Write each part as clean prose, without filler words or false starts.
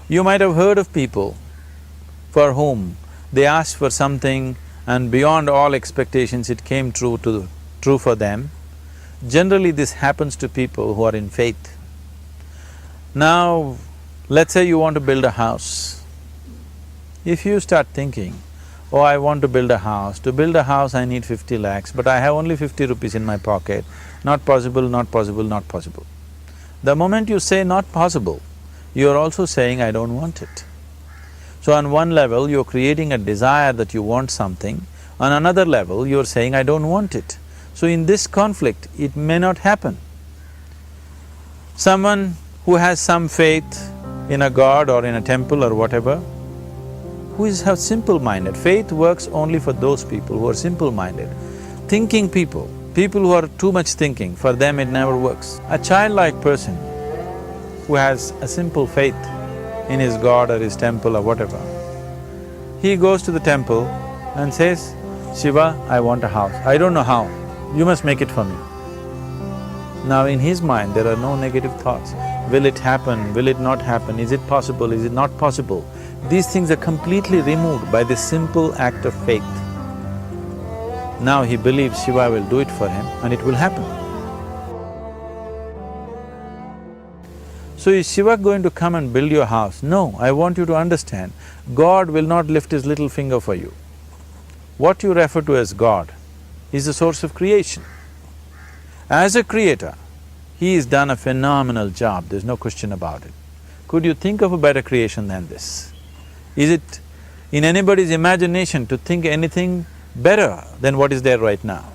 You might have heard of people for whom they asked for something and beyond all expectations it came true for them. Generally this happens to people who are in faith. Now, let's say you want to build a house. If you start thinking, oh, I want to build a house. To build a house I need 50 lakhs, but I have only 50 rupees in my pocket. Not possible, not possible, not possible. The moment you say not possible, you're also saying I don't want it. So on one level, you're creating a desire that you want something, on another level, you're saying I don't want it. So in this conflict, it may not happen. Someone who has some faith in a god or in a temple or whatever, who is simple-minded. Faith works only for those people who are simple-minded. Thinking people, people who are too much thinking, for them it never works. A childlike person who has a simple faith in his god or his temple or whatever, he goes to the temple and says, Shiva, I want a house. I don't know how, you must make it for me. Now in his mind there are no negative thoughts. Will it happen? Will it not happen? Is it possible? Is it not possible? These things are completely removed by this simple act of faith. Now he believes Shiva will do it for him and it will happen. So is Shiva going to come and build your house? No, I want you to understand, God will not lift his little finger for you. What you refer to as God is the source of creation. As a creator, he has done a phenomenal job, there's no question about it. Could you think of a better creation than this? Is it in anybody's imagination to think anything better than what is there right now?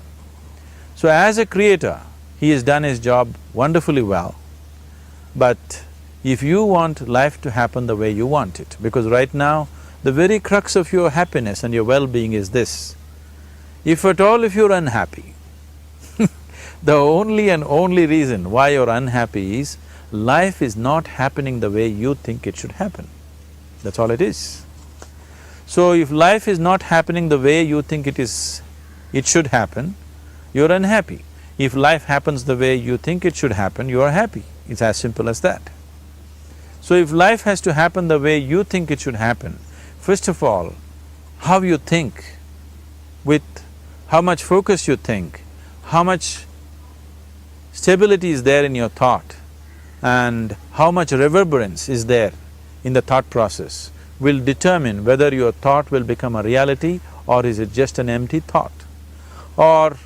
So as a creator, he has done his job wonderfully well. But if you want life to happen the way you want it, because right now, the very crux of your happiness and your well-being is this, if at all if you're unhappy, the only and only reason why you're unhappy is life is not happening the way you think it should happen. That's all it is. So if life is not happening the way you think it should happen, you're unhappy. If life happens the way you think it should happen, you are happy. It's as simple as that. So if life has to happen the way you think it should happen, first of all, how you think, with how much focus you think, how much stability is there in your thought, and how much reverberance is there in the thought process will determine whether your thought will become a reality or is it just an empty thought. Or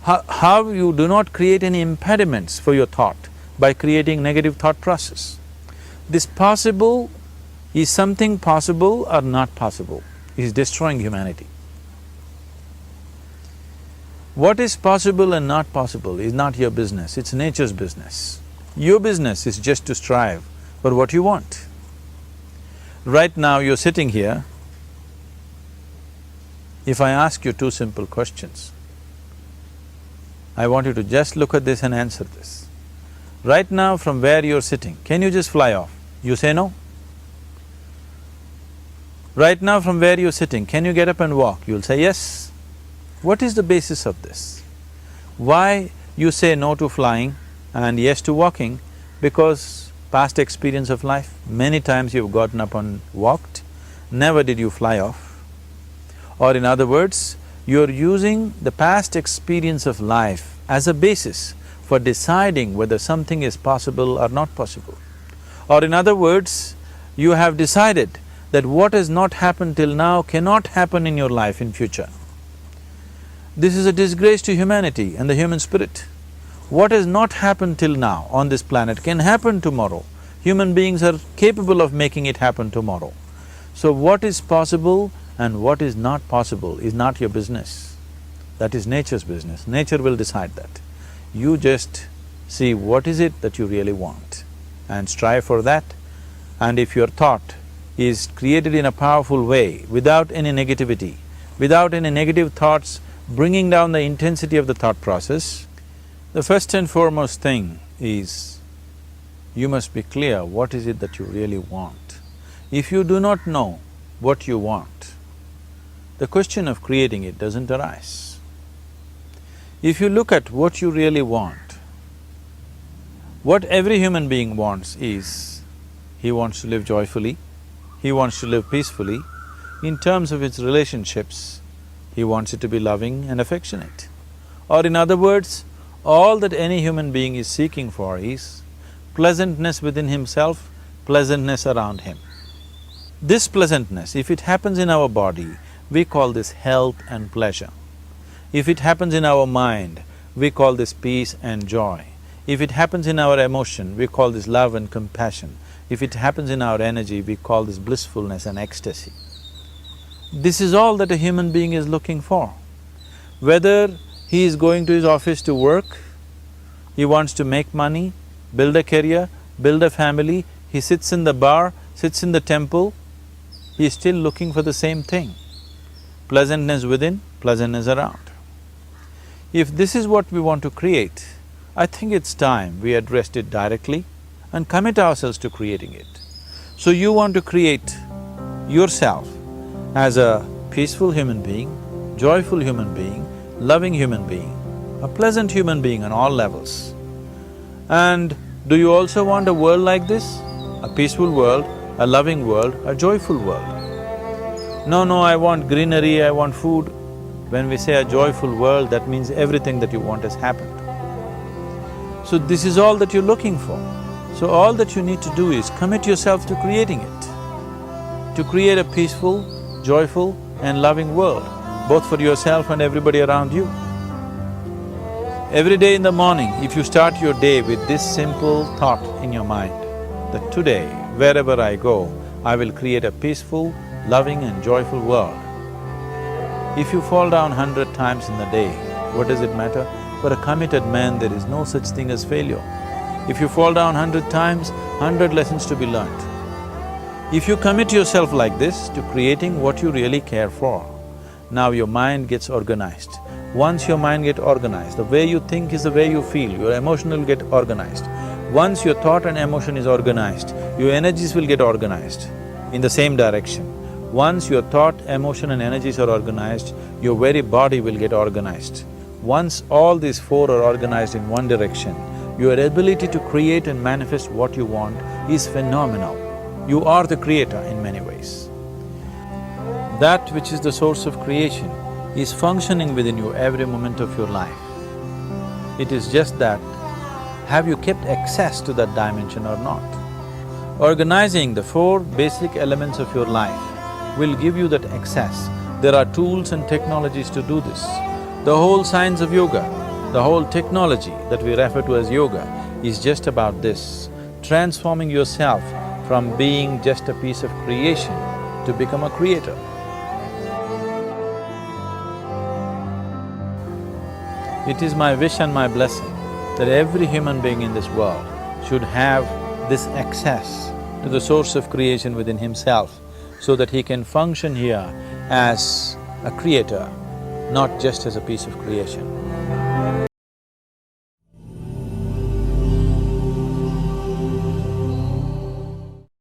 how you do not create any impediments for your thought by creating negative thought process. This possible is something possible or not possible, is destroying humanity. What is possible and not possible is not your business, it's nature's business. Your business is just to strive for what you want. Right now you're sitting here, if I ask you two simple questions, I want you to just look at this and answer this. Right now from where you're sitting, can you just fly off? You say no. Right now from where you're sitting, can you get up and walk? You'll say yes. What is the basis of this? Why you say no to flying and yes to walking? Because past experience of life, many times you've gotten up and walked, never did you fly off. Or in other words, you're using the past experience of life as a basis for deciding whether something is possible or not possible. Or in other words, you have decided that what has not happened till now cannot happen in your life in future. This is a disgrace to humanity and the human spirit. What has not happened till now on this planet can happen tomorrow. Human beings are capable of making it happen tomorrow. So what is possible and what is not possible is not your business. That is nature's business. Nature will decide that. You just see what is it that you really want and strive for that. And if your thought is created in a powerful way, without any negativity, without any negative thoughts bringing down the intensity of the thought process, the first and foremost thing is you must be clear what is it that you really want. If you do not know what you want, the question of creating it doesn't arise. If you look at what you really want, what every human being wants is, he wants to live joyfully, he wants to live peacefully. In terms of his relationships, he wants it to be loving and affectionate. Or in other words, all that any human being is seeking for is pleasantness within himself, pleasantness around him. This pleasantness, if it happens in our body, we call this health and pleasure. If it happens in our mind, we call this peace and joy. If it happens in our emotion, we call this love and compassion. If it happens in our energy, we call this blissfulness and ecstasy. This is all that a human being is looking for. Whether he is going to his office to work, he wants to make money, build a career, build a family, he sits in the bar, sits in the temple, he is still looking for the same thing. Pleasantness within, pleasantness around. If this is what we want to create, I think it's time we addressed it directly and commit ourselves to creating it. So you want to create yourself as a peaceful human being, joyful human being, loving human being, a pleasant human being on all levels. And do you also want a world like this? A peaceful world, a loving world, a joyful world? No, I want greenery, I want food. When we say a joyful world, that means everything that you want has happened. So this is all that you're looking for. So all that you need to do is commit yourself to creating it, to create a peaceful, joyful and loving world, both for yourself and everybody around you. Every day in the morning, if you start your day with this simple thought in your mind, that today, wherever I go, I will create a peaceful, loving and joyful world. If you fall down 100 times in the day, what does it matter? For a committed man, there is no such thing as failure. If you fall down 100 times, 100 lessons to be learnt. If you commit yourself like this to creating what you really care for, now your mind gets organized. Once your mind gets organized, the way you think is the way you feel, your emotion will get organized. Once your thought and emotion is organized, your energies will get organized in the same direction. Once your thought, emotion and energies are organized, your very body will get organized. Once all these four are organized in one direction, your ability to create and manifest what you want is phenomenal. You are the creator in many ways. That which is the source of creation is functioning within you every moment of your life. It is just that, have you kept access to that dimension or not? Organizing the four basic elements of your life will give you that access. There are tools and technologies to do this. The whole science of yoga, the whole technology that we refer to as yoga is just about this, transforming yourself from being just a piece of creation to become a creator. It is my wish and my blessing that every human being in this world should have this access to the source of creation within himself so that he can function here as a creator, not just as a piece of creation.